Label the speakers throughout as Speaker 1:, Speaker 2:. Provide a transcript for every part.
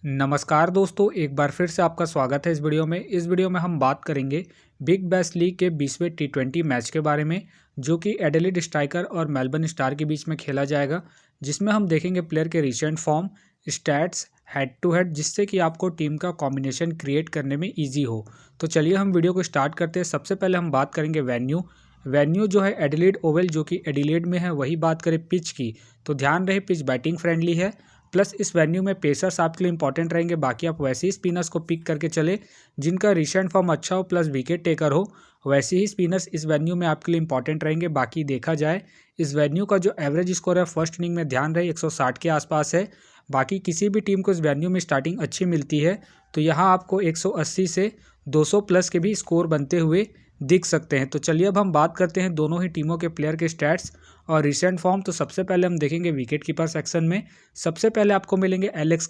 Speaker 1: नमस्कार दोस्तों, एक बार फिर से आपका स्वागत है इस वीडियो में। इस वीडियो में हम बात करेंगे बिग बैश लीग के 20वें टी20 मैच के बारे में, जो कि एडिलेड स्ट्राइकर और मेलबर्न स्टार के बीच में खेला जाएगा, जिसमें हम देखेंगे प्लेयर के recent form, stats, head to head, जिससे कि आपको टीम का कॉम्बिनेशन क्रिएट करने में ईजी हो। तो चलिए हम वीडियो को स्टार्ट करते हैं। सबसे पहले हम बात करेंगे वेन्यू जो है एडिलेड ओवल, जो कि एडिलेड में है। वही बात करें पिच की, तो ध्यान रहे पिच बैटिंग फ्रेंडली है, प्लस इस वेन्यू में पेसर्स आपके लिए इंपॉर्टेंट रहेंगे। बाकी आप वैसे ही स्पिनर्स को पिक करके चले जिनका रिसेंट फॉर्म अच्छा हो प्लस विकेट टेकर हो, वैसे ही स्पिनर्स इस वेन्यू में आपके लिए इंपॉर्टेंट रहेंगे। बाकी देखा जाए इस वेन्यू का जो एवरेज स्कोर है फर्स्ट इनिंग में ध्यान रहे 160 के आसपास है। बाकी किसी भी टीम को इस वेन्यू में स्टार्टिंग अच्छी मिलती है तो यहाँ आपको 180 से 200 प्लस के भी स्कोर बनते हुए दिख सकते हैं। तो चलिए अब हम बात करते हैं दोनों ही टीमों के प्लेयर के स्टैट्स और रिसेंट फॉर्म। तो सबसे पहले हम देखेंगे विकेट कीपर सेक्शन में। सबसे पहले आपको मिलेंगे एलेक्स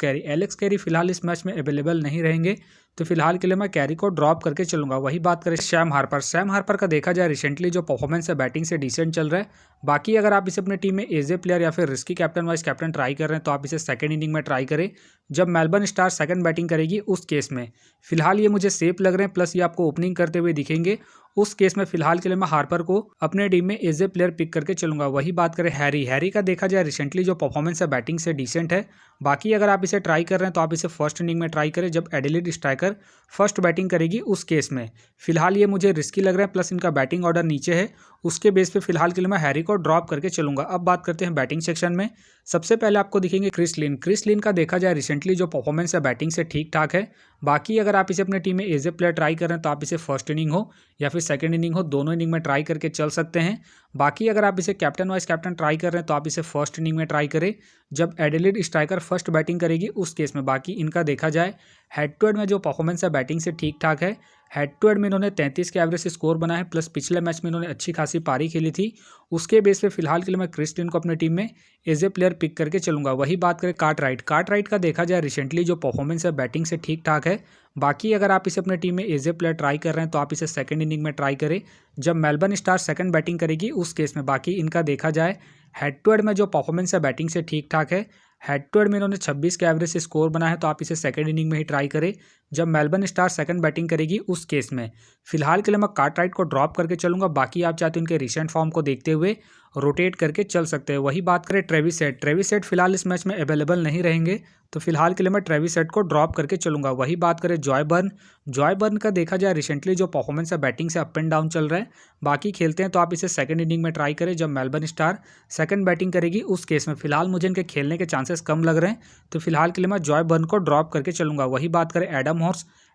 Speaker 1: कैरी फिलहाल इस मैच में अवेलेबल नहीं रहेंगे, तो फिलहाल के लिए मैं कैरी को ड्रॉप करके चलूंगा। वही बात करें सैम हार्पर का देखा जाए रिसेंटली जो परफॉर्मेंस है बैटिंग से डिसेंट चल रहा है। बाकी अगर आप इसे अपने टीम में एज ए प्लेयर या फिर risky captain vice captain try कर रहे हैं तो आप इसे सेकंड इनिंग में ट्राई करें जब मेलबर्न स्टार सेकंड बैटिंग करेगी। उस केस में फिलहाल ये मुझे सेफ लग रहे हैं, प्लस ये आपको ओपनिंग करते हुए दिखेंगे। उस केस में फिलहाल के लिए मैं हार्पर को अपने टीम में एज ए प्लेयर पिक करके चलूंगा। वही बात करें हैरी का देखा जाए रिसेंटली जो परफॉर्मेंस है बैटिंग से डिसेंट है। बाकी अगर आप इसे ट्राई कर रहे हैं तो आप इसे फर्स्ट इनिंग में ट्राई करें जब एडिलेड स्ट्राइकर फर्स्ट बैटिंग करेगी। उस केस में फिलहाल ये मुझे रिस्की लग रहा है, प्लस इनका बैटिंग ऑर्डर नीचे है। उसके बेस पे फिलहाल के लिए मैं हैरी को ड्रॉप करके चलूंगा। अब बात करते हैं बैटिंग सेक्शन में। सबसे पहले आपको दिखेंगे क्रिस लिन का देखा जाए रिसेंटली जो परफॉर्मेंस है बैटिंग से ठीक ठाक है। बाकी अगर आप इसे अपने टीम में एज ए प्लेयर ट्राई कर रहे हैं तो आप इसे फर्स्ट इनिंग हो या फिर सेकंड इनिंग हो, दोनों इनिंग में ट्राई करके चल सकते हैं। बाकी अगर आप इसे कैप्टन वाइस कैप्टन ट्राई कर रहे हैं तो आप इसे फर्स्ट इनिंग में ट्राई करें जब एडिलेड स्ट्राइकर फर्स्ट बैटिंग करेगी। उस केस में बाकी इनका देखा जाए हेड टू हेड में जो परफॉर्मेंस है बैटिंग से ठीक ठाक है। हेड टू हेड में इन्होंने 33 के एवरेज से स्कोर बना है, प्लस पिछले मैच में इन्होंने अच्छी खासी पारी खेली थी। उसके बेस पे फिलहाल के लिए मैं क्रिस लिन को अपने टीम में एज ए प्लेयर पिक करके चलूंगा। वही बात करें कार्टराइट का देखा जाए रिसेंटली जो परफॉर्मेंस है बैटिंग से ठीक ठाक है। बाकी अगर आप इसे अपने टीम में एज ए प्लेयर ट्राई कर रहे हैं तो आप इसे सेकंड इनिंग में ट्राई करें जब मेलबर्न स्टार सेकंड बैटिंग करेगी। उस केस में बाकी इनका देखा जाए हेड टू हेड में जो परफॉर्मेंस है बैटिंग से ठीक ठाक है। हेड टू हेड में इन्होंने 26 के एवरेज से स्कोर बना है, तो आप इसे सेकंड इनिंग में ही ट्राई करें जब मेलबर्न स्टार सेकंड बैटिंग करेगी। उस केस में फिलहाल के लिए मैं कार्टराइट को ड्रॉप करके चलूंगा। बाकी आप चाहते हैं उनके रिसेंट फॉर्म को देखते हुए रोटेट करके चल सकते हैं। वही बात करें ट्रेविस हेड फिलहाल इस मैच में अवेलेबल नहीं रहेंगे, तो फिलहाल के लिए मैं ट्रेविस हेड को ड्रॉप करके चलूंगा। वही बात करें जॉय बर्न का देखा जाए रिसेंटली जो परफॉर्मेंस है बैटिंग से अप एंड डाउन चल रहा है। बाकी खेलते हैं तो आप इसे सेकंड इनिंग में ट्राई करें जब मेलबर्न स्टार सेकंड बैटिंग करेगी। उस केस में फिलहाल मुझे इनके खेलने के चांसेस कम लग रहे हैं, तो फिलहाल के लिए मैं जॉय बर्न को ड्रॉप करके चलूंगा। वही बात करें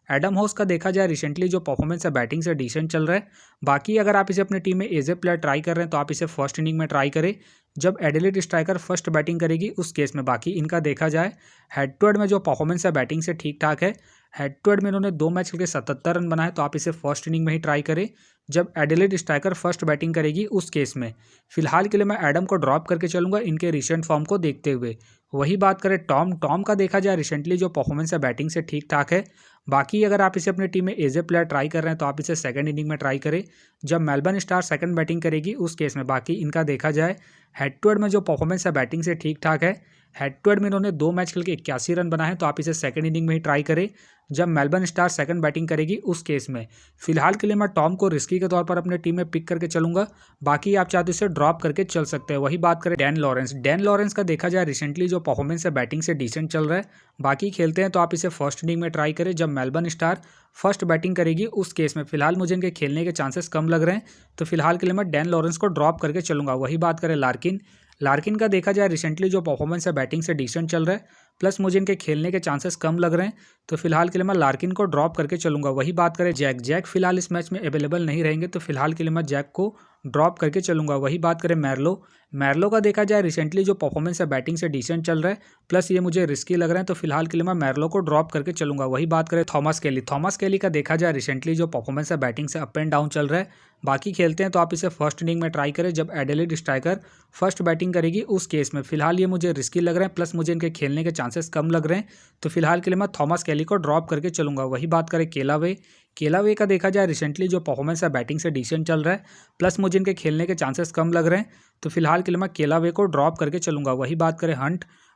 Speaker 1: एडम हॉर्स का देखा जाए रिसेंटली जो परफॉर्मेंस है बैटिंग से डिसेंट चल रहा है। बाकी अगर आप इसे अपनी टीम में एज ए प्लेयर ट्राई कर रहे हैं तो आप इसे फर्स्ट इनिंग में ट्राई करें जब एडिलेड स्ट्राइकर फर्स्ट बैटिंग करेगी। उस केस में बाकी इनका देखा जाए हेड टू हेड में जो परफॉर्मेंस है बैटिंग से ठीक ठाक है। हेड टू हेड में इन्होंने 2 मैच खेल के 77 रन बनाए, तो आप इसे फर्स्ट इनिंग में ही ट्राई करें जब एडिलेड स्ट्राइकर फर्स्ट बैटिंग करेगी। उस केस में फिलहाल के लिए मैं एडम को ड्रॉप करके चलूंगा इनके रिसेंट फॉर्म को देखते हुए। वही बात करें टॉम का देखा जाए रिसेंटली जो परफॉर्मेंस है बैटिंग से ठीक ठाक है। बाकी अगर आप इसे अपनी टीम में एज ए प्लेयर ट्राई कर रहे हैं तो आप इसे सेकंड इनिंग में ट्राई करें जब मेलबर्न स्टार सेकंड बैटिंग करेगी। उस केस में बाकी इनका देखा जाए हेड टू हेड में जो परफॉर्मेंस है बैटिंग से ठीक ठाक है। हेड टू हेड में इन्होंने 2 मैच खेल के 81 रन बनाए, तो आप इसे सेकंड इनिंग में ही ट्राई करें जब मेलबर्न स्टार सेकंड बैटिंग करेगी। उस केस में फिलहाल के लिए मैं टॉम को रिस्की के तौर पर अपने टीम में पिक करके चलूंगा। बाकी आप चाहते इसे ड्रॉप करके चल सकते हैं। वही बात करें डैन लॉरेंस का देखा जाए रिसेंटली जो परफॉर्मेंस है बैटिंग से डिसेंट चल रहा है। बाकी खेलते हैं तो आप इसे फर्स्ट इनिंग में ट्राई करें जब मेलबर्न स्टार फर्स्ट बैटिंग करेगी। उस केस में फिलहाल मुझे इनके खेलने के चांसेस कम लग रहे हैं, तो फिलहाल के लिए मैं डैन लॉरेंस को ड्रॉप करके चलूंगा। वही बात करें लार्किन का देखा जाए रिसेंटली जो परफॉर्मेंस है बैटिंग से डिसेंट चल रहा है, प्लस मुझे इनके खेलने के चांसेस कम लग रहे हैं, तो फिलहाल के लिए मैं लार्किन को ड्रॉप करके चलूंगा। वही बात करें जैक फिलहाल इस मैच में अवेलेबल नहीं रहेंगे, तो फिलहाल के लिए मैं जैक को ड्रॉप करके चलूंगा। वही बात करें मैरलो का देखा जाए रिसेंटली जो परफॉर्मेंस है बैटिंग से डिसेंट चल रहा है, प्लस ये मुझे रिस्की लग रहे हैं, तो फिलहाल के लिए मैं मैरलो को ड्रॉप करके चलूंगा। वही बात करें थॉमस केली का देखा जाए रिसेंटली जो परफॉर्मेंस है बैटिंग से अप एंड डाउन चल रहा है। बाकी खेलते हैं तो आप इसे फर्स्ट इनिंग में ट्राई करें जब एडिलेड स्ट्राइकर फर्स्ट बैटिंग करेगी। उस केस में फिलहाल ये मुझे रिस्की लग रहे हैं, प्लस मुझे इनके खेलने के चांसेस कम लग रहे हैं, तो फिलहाल के लिए मैं थॉमस केली को ड्रॉप करके चलूंगा। वही बात करें केलावे का देखा जाए रिसेंटली जो परफॉर्मेंस है बैटिंग से डिसेंट चल रहा है, प्लस मुझे इनके खेलने के चांसेस कम लग रहे हैं, तो फिलहाल के लिए मैं केलावे को ड्रॉप करके चलूंगा। वही बात करें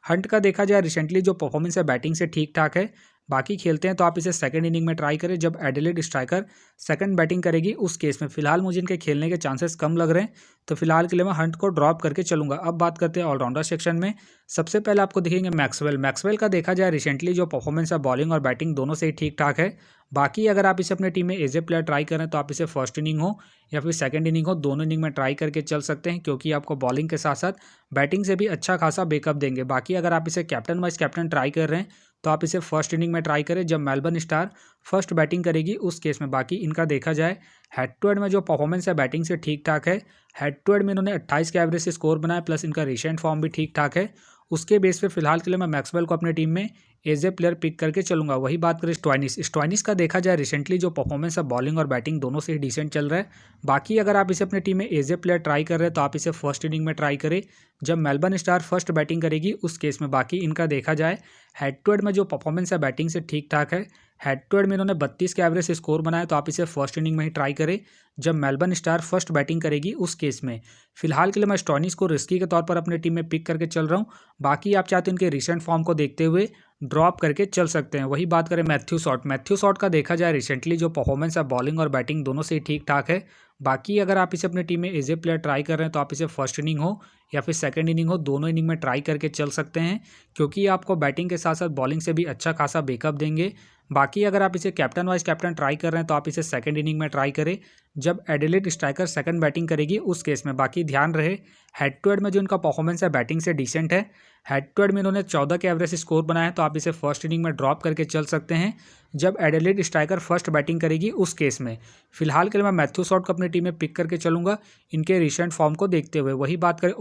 Speaker 1: हंट का देखा जाए रिसेंटली जो परफॉर्मेंस है बैटिंग से ठीक ठाक है, बाकी खेलते हैं तो आप इसे सेकंड इनिंग में ट्राई करें जब एडिलेड स्ट्राइकर सेकंड बैटिंग करेगी उस केस में। फिलहाल मुझे इनके खेलने के चांसेस कम लग रहे हैं, तो फिलहाल के लिए मैं हंट को ड्रॉप करके चलूंगा। अब बात करते हैं ऑलराउंडर सेक्शन में। सबसे पहले आपको दिखेंगे मैक्सवेल। मैक्सवेल का देखा जाए रिसेंटली जो परफॉर्मेंस है बॉलिंग और बैटिंग दोनों से ही ठीक ठाक है। बाकी अगर आप इसे अपने टीम में एज ए प्लेयर ट्राई करें तो आप इसे फर्स्ट इनिंग हो या फिर सेकंड इनिंग हो, दोनों इनिंग में ट्राई करके चल सकते हैं, क्योंकि आपको बॉलिंग के साथ साथ बैटिंग से भी अच्छा खासा बैकअप देंगे। बाकी अगर आप इसे कैप्टन वाइस कैप्टन ट्राई कर रहे हैं तो आप इसे फर्स्ट इनिंग में ट्राई करें जब मेलबर्न स्टार फर्स्ट बैटिंग करेगी उस केस में। बाकी इनका देखा जाए हेड टू हेड में जो परफॉर्मेंस है बैटिंग से ठीक ठाक है। हेड टू हेड में इन्होंने 28 के एवरेज से स्कोर बनाया, प्लस इनका रिसेंट फॉर्म भी ठीक ठाक है। उसके बेस पे फिलहाल के लिए मैं मैक्सवेल को अपनी टीम में एज ए प्लेयर पिक करके चलूंगा। वही बात करें स्टॉइनिस का देखा जाए रिसेंटली जो परफॉर्मेंस है बॉलिंग और बैटिंग दोनों से ही डिसेंट चल रहा है। बाकी अगर आप इसे अपनी टीम में एज ए प्लेयर ट्राई कर रहे हैं तो आप इसे फर्स्ट इनिंग में ट्राई करें जब मेलबर्न स्टार फर्स्ट बैटिंग करेगी उस केस में। बाकी इनका देखा जाए हेड टू हेड में जो परफॉर्मेंस है बैटिंग से ठीक ठाक है। हेड टू हेड में इन्होंने 32 के एवरेज से स्कोर बनाया, तो आप इसे फर्स्ट इनिंग में ही ट्राई करें जब मेलबर्न स्टार फर्स्ट बैटिंग करेगी उस केस में। फिलहाल के लिए मैं स्टॉइनिस को रिस्की के तौर पर अपने टीम में पिक करके चल रहा हूँ। बाकी आप चाहते हैं इनके रिसेंट फॉर्म को देखते हुए ड्रॉप करके चल सकते हैं। वही बात करें मैथ्यू शॉट का देखा जाए रिसेंटली जो परफॉर्मेंस है बॉलिंग और बैटिंग दोनों से ही ठीक ठाक है। बाकी अगर आप इसे अपनी टीम में एज ए प्लेयर ट्राई कर रहे हैं तो आप इसे फर्स्ट इनिंग हो या फिर सेकंड इनिंग हो, दोनों इनिंग में ट्राई करके चल सकते हैं, क्योंकि आपको बैटिंग के साथ साथ बॉलिंग से भी अच्छा खासा बैकअप देंगे। बाकी अगर आप इसे कैप्टन वाइस कैप्टन ट्राई कर रहे हैं तो आप इसे सेकंड इनिंग में ट्राई करें जब एडिलेड स्ट्राइकर सेकंड बैटिंग करेगी उस केस में। बाकी ध्यान रहे हेड टू हेड में जो इनका परफॉर्मेंस है बैटिंग से डिसेंट है। हेड टू हेड में इन्होंने 14 के एवरेज स्कोर बनाया है, तो आप इसे फर्स्ट इनिंग में ड्रॉप करके चल सकते हैं जब एडिलेड स्ट्राइकर फर्स्ट बैटिंग करेगी उस केस में। फिलहाल के लिए मैं मैथ्यू शॉट को अपनी टीम में पिक करके चलूंगा इनके रिसेंट फॉर्म को देखते हुए। वही बात करें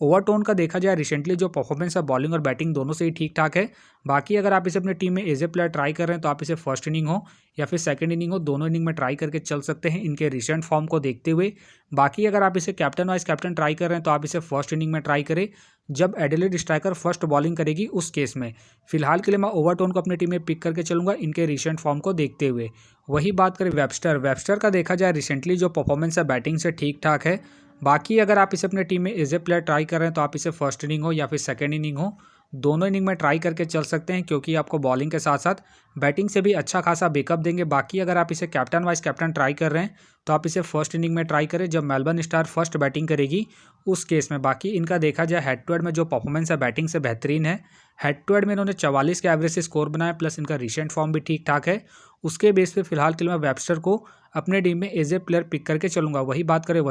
Speaker 1: ओवरटोन का देखा जाए रिसेंटली जो परफॉर्मेंस है बॉलिंग और बैटिंग दोनों से ही ठीक ठाक है। बाकी अगर आप इसे अपनी टीम में एज ए प्लेयर ट्राई कर रहे हैं तो आप इसे फर्स्ट इनिंग हो या फिर सेकंड इनिंग हो, दोनों इनिंग में ट्राई करके चल सकते हैं इनके रिसेंट फॉर्म को देखते हुए। बाकी अगर आप इसे कैप्टन वाइस कैप्टन ट्राई कर रहे हैं तो आप इसे फर्स्ट इनिंग में ट्राई करें जब एडिलेड स्ट्राइकर फर्स्ट बॉलिंग करेगी उस केस में। फिलहाल के लिए मैं ओवरटोन को अपनी टीम में पिक करके चलूंगा इनके रिसेंट फॉर्म को देखते हुए। वही बात करें वेबस्टर का देखा जाए रिसेंटली जो परफॉर्मेंस है बैटिंग से ठीक ठाक है। बाकी अगर आप इसे अपने टीम में एज ए प्लेयर ट्राई कर रहे हैं तो आप इसे फर्स्ट इनिंग हो या फिर सेकंड इनिंग हो, दोनों इनिंग में ट्राई करके चल सकते हैं, क्योंकि आपको बॉलिंग के साथ साथ बैटिंग से भी अच्छा खासा बैकअप देंगे। बाकी अगर आप इसे कैप्टन वाइस कैप्टन ट्राई कर रहे हैं तो आप इसे फर्स्ट इनिंग में ट्राई करें जब मेलबर्न स्टार फर्स्ट बैटिंग करेगी उस केस में। बाकी इनका देखा जाए हेड टू हेड में जो परफॉर्मेंस है बैटिंग से बेहतरीन है। हेड टू हेड में इन्होंने 44 के एवरेज से स्कोर बनाया, प्लस इनका रिसेंट फॉर्म भी ठीक ठाक है। उसके बेस पे फिलहाल के लिए मैं वेबस्टर को अपने टीम में एज ए प्लेयर पिक करके चलूंगा। वही बात करें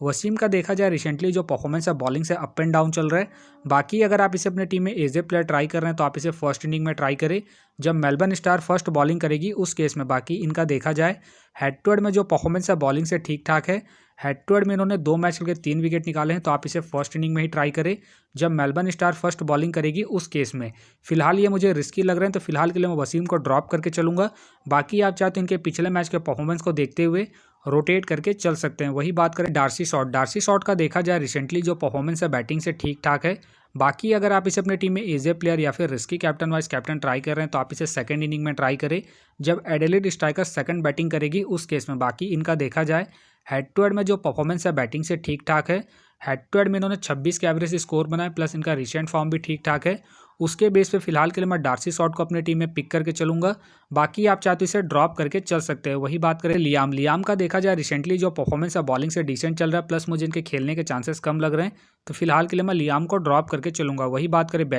Speaker 1: वसीम का देखा जाए रिसेंटली जो परफॉर्मेंस है बॉलिंग से अप एंड डाउन चल रहा है। बाकी अगर आप इसे अपने टीम में एज ए प्लेयर ट्राई कर रहे हैं तो आप इसे फर्स्ट इनिंग में ट्राई करें जब मेलबर्न स्टार फर्स्ट बॉलिंग करेगी उस केस में। बाकी इनका देखा जाए हेड टू हेड में जो परफॉर्मेंस है बॉलिंग से ठीक ठाक है। हेड टू हेड में इन्होंने 2 मैच खेल के 3 विकेट निकाले हैं, तो आप इसे फर्स्ट इनिंग में ही ट्राई करें जब मेलबर्न स्टार फर्स्ट बॉलिंग करेगी उस केस में। फिलहाल ये मुझे रिस्की लग रहे हैं, तो फिलहाल के लिए मैं वसीम को ड्रॉप करके चलूंगा। बाकी आप चाहते हैं इनके पिछले मैच के परफॉर्मेंस को देखते हुए रोटेट करके चल सकते हैं। वही बात करें डार्सी शॉट का देखा जाए रिसेंटली जो परफॉर्मेंस है बैटिंग से ठीक ठाक है। बाकी अगर आप इसे अपनी टीम में एज ए प्लेयर या फिर risky captain vice captain try कर रहे हैं तो आप इसे सेकंड इनिंग में ट्राई करें जब एडिलेड स्ट्राइकर सेकंड बैटिंग करेगी उस केस में। बाकी इनका देखा जाए हेड टू हेड में जो परफॉर्मेंस है बैटिंग से ठीक ठाक है। हेड टू हेड में इन्होंने 26 के एवरेज स्कोर बनाए, प्लस इनका रिसेंट फॉर्म भी ठीक ठाक है। उसके बेस पे फिलहाल के लिए मैं डार्सी शॉट को अपनी टीम में पिक करके चलूंगा। बाकी आप चाहते इसे ड्रॉप करके चल सकते हैं। वही बात करें लियाम का देखा जाए रिसेंटली जो परफॉर्मेंस है बॉलिंग से डिसेंट चल रहा है, प्लस मुझे इनके खेलने के चांसेस कम लग रहे हैं, तो फिलहाल के लिए मैं लियाम को ड्रॉप करके चलूंगा। वही बात करें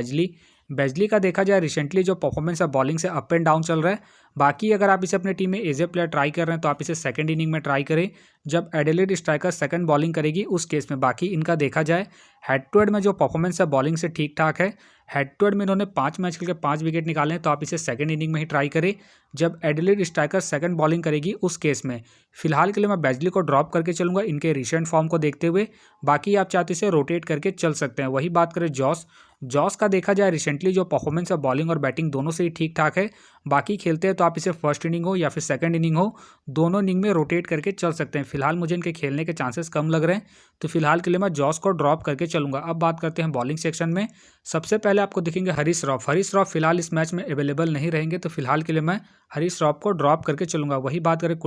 Speaker 1: बेजली का देखा जाए रिसेंटली जो परफॉर्मेंस है बॉलिंग से अप एंड डाउन चल रहा है। बाकी अगर आप इसे अपने टीम में एज ए प्लेयर ट्राई कर रहे हैं तो आप इसे सेकंड इनिंग में ट्राई करें जब एडिलेड स्ट्राइकर सेकंड बॉलिंग करेगी उस केस में। बाकी इनका देखा जाए हेड टू हेड में जो परफॉर्मेंस है बॉलिंग से ठीक ठाक है। हेड टू हेड में इन्होंने 5 मैच खेल के 5 विकेट निकाले हैं, तो आप इसे सेकंड इनिंग में ही ट्राई करें जब एडिलेड स्ट्राइकर सेकंड बॉलिंग करेगी उस केस में। फिलहाल के लिए मैं बेजली को ड्रॉप करके चलूंगा इनके रिसेंट फॉर्म को देखते हुए। बाकी आप चाहते इसे रोटेट करके चल सकते हैं। वही बात करें जॉस का देखा जाए रिसेंटली जो परफॉर्मेंस है बॉलिंग और बैटिंग दोनों से ही ठीक ठाक है। बाकी खेलते हैं तो आप इसे फर्स्ट इनिंग हो या फिर सेकंड इनिंग हो, दोनों इनिंग में रोटेट करके चल सकते हैं। फिलहाल मुझे इनके खेलने के चांसेस कम लग रहे हैं, तो फिलहाल के लिए मैं जॉस को ड्रॉप करके चलूंगा। अब बात करते हैं बॉलिंग सेक्शन में। सबसे पहले आपको दिखेंगे हरीश रॉफ फिलहाल इस मैच में अवेलेबल नहीं रहेंगे, तो फिलहाल के लिए मैं हरीश रॉफ को ड्रॉप करके चलूंगा। वही बात करें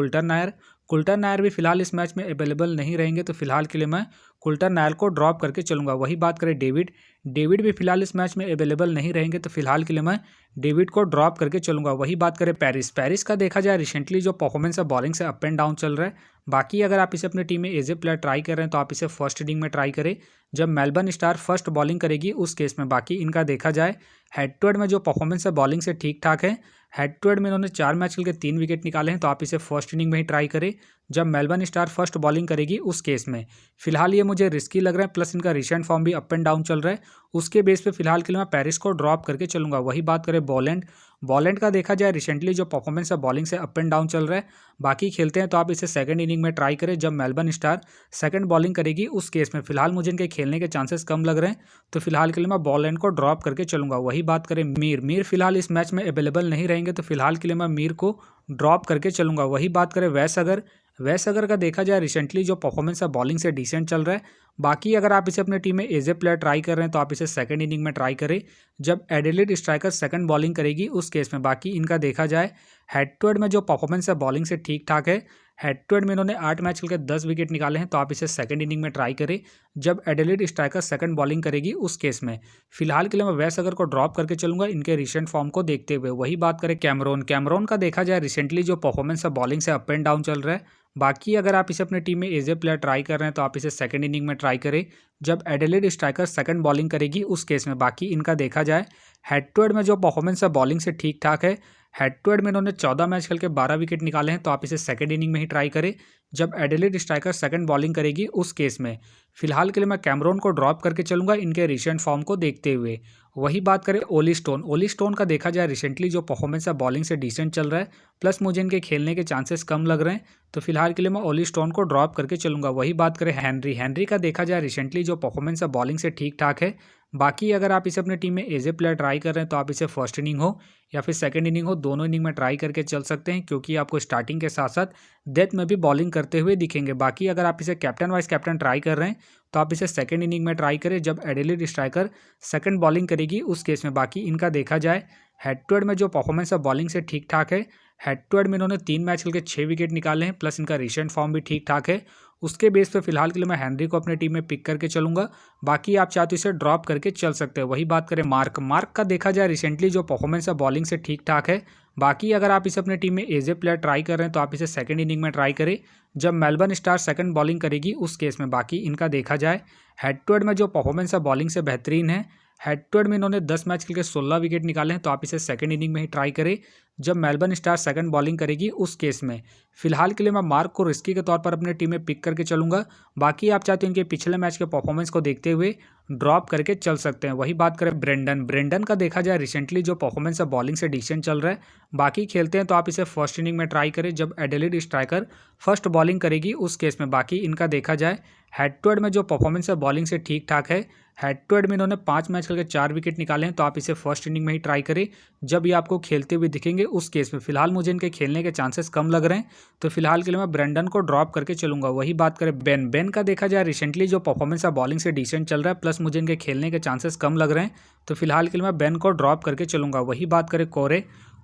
Speaker 1: कुल्टर नायर भी फिलहाल इस मैच में अवेलेबल नहीं रहेंगे, तो फिलहाल के लिए मैं कुल्टर नायर को ड्रॉप करके चलूंगा। वही बात करें डेविड भी फिलहाल इस मैच में अवेलेबल नहीं रहेंगे, तो फिलहाल के लिए मैं डेविड को ड्रॉप करके चलूंगा। वही बात करें पेरिस का देखा जाए रिसेंटली जो परफॉर्मेंस है बॉलिंग से अप एंड डाउन चल रहा है। बाकी अगर आप इसे अपनी टीम में एज ए प्लेयर ट्राई कर रहे हैं तो आप इसे फर्स्ट इनिंग में ट्राई करें जब मेलबर्न स्टार फर्स्ट बॉलिंग करेगी उस केस में। बाकी इनका देखा जाए हेड टू हेड में जो परफॉर्मेंस है बॉलिंग से ठीक ठाक है। हेड टू हेड में इन्होंने 4 मैच खेल के 3 विकेट निकाले हैं, तो आप इसे फर्स्ट इनिंग में ही ट्राई करें जब मेलबर्न स्टार फर्स्ट बॉलिंग करेगी उस केस में। फिलहाल ये मुझे रिस्की लग रहा है, प्लस इनका रिसेंट फॉर्म भी अप एंड डाउन चल रहा है। उसके बेस पे फिलहाल के लिए मैं पेरिस को ड्रॉप करके चलूंगा। वही बात करें बॉलैंड का देखा जाए रिसेंटली जो परफॉर्मेंस है बॉलिंग से अप एंड डाउन चल रहा है। बाकी खेलते हैं तो आप इसे सेकंड इनिंग में ट्राई करें जब मेलबर्न स्टार सेकंड बॉलिंग करेगी उस केस में। फिलहाल मुझे इनके खेलने के चांसेस कम लग रहे हैं, तो फिलहाल के लिए मैं बॉलैंड को ड्रॉप करके चलूंगा। वही बात करें मीर फिलहाल इस मैच में अवेलेबल नहीं रहेंगे, तो फिलहाल के लिए मैं मीर को ड्रॉप करके चलूंगा। वही बात करें वैस अगर का देखा जाए रिसेंटली जो परफॉर्मेंस है बॉलिंग से डिसेंट चल रहा है। बाकी अगर आप इसे अपने टीम में एज ए प्लेयर ट्राई कर रहे हैं तो आप इसे सेकंड इनिंग में ट्राई करें जब एडिलेड स्ट्राइकर सेकंड बॉलिंग करेगी उस केस में। बाकी इनका देखा जाए हेड टू हेड में जो परफॉर्मेंस है बॉलिंग से ठीक ठाक है। हेड टू हेड में इन्होंने 8 मैच खेल के 10 विकेट निकाले हैं, तो आप इसे सेकंड इनिंग में ट्राई करें जब एडिलेड स्ट्राइकर सेकंड बॉलिंग करेगी उस केस में। फिलहाल के लिए मैं वैस अगर को ड्रॉप करके चलूंगा इनके रिसेंट फॉर्म को देखते हुए। वही बात करें कैमरोन का देखा जाए रिसेंटली जो परफॉर्मेंस है बॉलिंग से अप एंड डाउन चल रहा है। बाकी अगर आप इसे अपनी टीम में एज ए प्लेयर ट्राई कर रहे हैं तो आप इसे सेकंड इनिंग में ट्राई करें जब एडिलेड स्ट्राइकर सेकंड बॉलिंग करेगी उस केस में। बाकी इनका देखा जाए हेड टू हेड में जो परफॉर्मेंस है बॉलिंग से ठीक ठाक है। हेड टू हेड में इन्होंने 14 मैच खेल के 12 विकेट निकाले हैं, तो आप इसे सेकंड इनिंग में ही ट्राई करें जब एडिलेड स्ट्राइकर सेकंड बॉलिंग करेगी उस केस में। फिलहाल के लिए मैं कैमरोन को ड्रॉप करके चलूंगा इनके रिसेंट फॉर्म को देखते हुए। वही बात करें ओली स्टोन का देखा जाए रिसेंटली जो परफॉर्मेंस है बॉलिंग से डिसेंट चल रहा है, प्लस मुझे इनके खेलने के चांसेस कम लग रहे हैं, तो फिलहाल के लिए मैं ओली स्टोन को ड्रॉप करके चलूंगा। वही बात करें हेनरी का देखा जाए रिसेंटली जो परफॉर्मेंस है बॉलिंग से ठीक ठाक है। बाकी अगर आप इसे अपनी टीम में एज ए प्लेयर ट्राई कर रहे हैं तो आप इसे फर्स्ट इनिंग हो या फिर सेकंड इनिंग हो, दोनों इनिंग में ट्राई करके चल सकते हैं, क्योंकि आपको स्टार्टिंग के साथ साथ डेथ में भी बॉलिंग करते हुए दिखेंगे। बाकी अगर आप इसे कैप्टन वाइस कैप्टन ट्राई कर रहे हैं तो आप इसे सेकंड इनिंग में ट्राई करें जब एडिलेड स्ट्राइकर सेकंड बॉलिंग करेगी उस केस में। बाकी इनका देखा जाए हेड टू हेड में जो परफॉर्मेंस है बॉलिंग से ठीक ठाक है। हेड टू हेड में इन्होंने 3 मैच खेल के 6 विकेट निकाले हैं, प्लस इनका रिसेंट फॉर्म भी ठीक ठाक है। उसके बेस पे फिलहाल के लिए मैं हेनरी को अपने टीम में पिक करके चलूंगा। बाकी आप चाहे तो इसे ड्रॉप करके चल सकते हैं। वही बात करें मार्क का देखा जाए रिसेंटली जो परफॉर्मेंस है बॉलिंग से ठीक ठाक है। बाकी अगर आप इसे अपने टीम में एज ए प्लेयर ट्राई कर रहे हैं तो आप इसे सेकंड इनिंग में ट्राई करें जब मेलबर्न स्टार सेकंड बॉलिंग करेगी उस केस में। बाकी इनका देखा जाए हेड टू हेड में जो परफॉर्मेंस है बॉलिंग से बेहतरीन है। हेड टू हेड में इन्होंने 10 मैच खेल के 16 विकेट निकाले हैं, तो आप इसे सेकंड इनिंग में ही ट्राई करें जब मेलबर्न स्टार सेकंड बॉलिंग करेगी उस केस में। फिलहाल के लिए मैं मार्क को रिस्की के तौर पर अपने टीम में पिक करके चलूंगा। बाकी आप चाहते हैं इनके पिछले मैच के परफॉर्मेंस को देखते हुए ड्रॉप करके चल सकते हैं। वही बात करें ब्रेंडन का देखा जाए रिसेंटली जो परफॉर्मेंस है बॉलिंग से डिसेंट चल रहा है। बाकी खेलते हैं तो आप इसे फर्स्ट इनिंग में ट्राई करें जब एडिलेड स्ट्राइकर फर्स्ट बॉलिंग करेगी उस केस में। बाकी इनका देखा जाए हेड टू हेड में जो परफॉर्मेंस है बॉलिंग से ठीक ठाक है। हेड टू हेड में इन्होंने 5 मैच खेल के 4 विकेट निकाले हैं, तो आप इसे फर्स्ट इनिंग में ही ट्राई करें जब ये आपको खेलते हुए दिखेंगे उस केस में। फिलहाल मुझे इनके खेलने के चांसेस कम लग रहे हैं, तो फिलहाल के लिए मैं ब्रेंडन को ड्रॉप करके चलूंगा। वही बात करें बेन का देखा जाए रिसेंटली जो परफॉर्मेंस है बॉलिंग से डिसेंट चल रहा है, प्लस मुझे इनके खेलने के चांसेस कम लग रहे हैं, तो फिलहाल के लिए मैं बेन को ड्रॉप करके चलूंगा। वही बात करें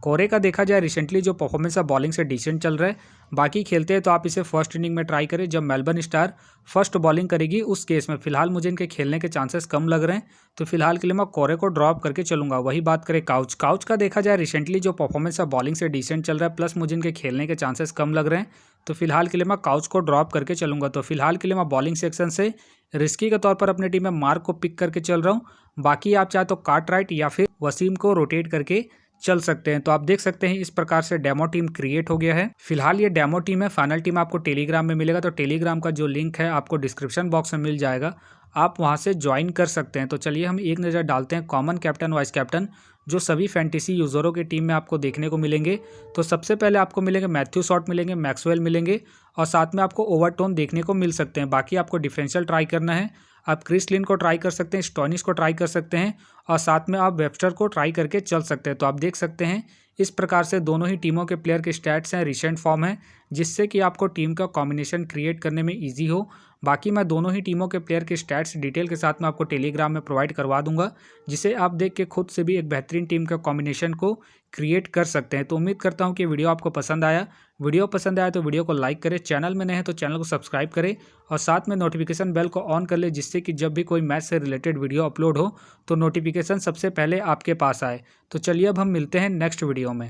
Speaker 1: कोरे का देखा जाए रिसेंटली जो परफॉर्मेंस है बॉलिंग से डिसेंट चल रहा है। बाकी खेलते हैं तो आप इसे फर्स्ट इनिंग में ट्राई करें जब मेलबर्न स्टार फर्स्ट बॉलिंग करेगी उस केस में। फिलहाल मुझे इनके खेलने के चांसेस कम लग रहे हैं, तो फिलहाल के लिए मैं कोरे को ड्रॉप करके चलूंगा। वही बात करें काउच का देखा जाए रिसेंटली जो परफॉर्मेंस है बॉलिंग से डिसेंट चल रहा है, प्लस मुझे इनके खेलने के चांसेस कम लग रहे हैं, तो फिलहाल के लिए मैं काउच को ड्रॉप करके चलूंगा। तो फिलहाल के लिए मैं बॉलिंग सेक्शन से रिस्की के तौर पर अपने टीम में मार्क को पिक करके चल रहा हूँ। बाकी आप चाहे तो कार्टराइट या फिर वसीम को रोटेट करके चल सकते हैं। तो आप देख सकते हैं इस प्रकार से डेमो टीम क्रिएट हो गया है। फिलहाल ये डेमो टीम है, फाइनल टीम आपको टेलीग्राम में मिलेगा, तो टेलीग्राम का जो लिंक है आपको डिस्क्रिप्शन बॉक्स में मिल जाएगा, आप वहां से ज्वाइन कर सकते हैं। तो चलिए हम एक नज़र डालते हैं कॉमन कैप्टन वाइस कैप्टन जो सभी फैंटेसी यूजरों की टीम में आपको देखने को मिलेंगे। तो सबसे पहले आपको मिलेंगे मैथ्यू शॉट मिलेंगे, मैक्सवेल मिलेंगे और साथ में आपको ओवरटोन देखने को मिल सकते हैं। बाकी आपको डिफरेंशियल ट्राई करना है, आप क्रिस लिन को ट्राई कर सकते हैं, स्टोनिस को ट्राई कर सकते हैं और साथ में आप वेबस्टर को ट्राई करके चल सकते हैं। तो आप देख सकते हैं इस प्रकार से दोनों ही टीमों के प्लेयर के स्टैट्स हैं, रिसेंट फॉर्म है, जिससे कि आपको टीम का कॉम्बिनेशन क्रिएट करने में ईजी हो। बाकी मैं दोनों ही टीमों के प्लेयर के स्टैट्स डिटेल के साथ में आपको टेलीग्राम में प्रोवाइड करवा दूंगा, जिसे आप देख के खुद से भी एक बेहतरीन टीम का कॉम्बिनेशन को क्रिएट कर सकते हैं। तो उम्मीद करता हूं कि वीडियो आपको पसंद आया। वीडियो पसंद आया तो वीडियो को लाइक करें, चैनल में नए हैं तो चैनल को सब्सक्राइब करें और साथ में नोटिफिकेशन बेल को ऑन कर ले, जिससे कि जब भी कोई मैच से रिलेटेड वीडियो अपलोड हो तो नोटिफिकेशन सबसे पहले आपके पास आए। तो चलिए अब हम मिलते हैं नेक्स्ट वीडियो में।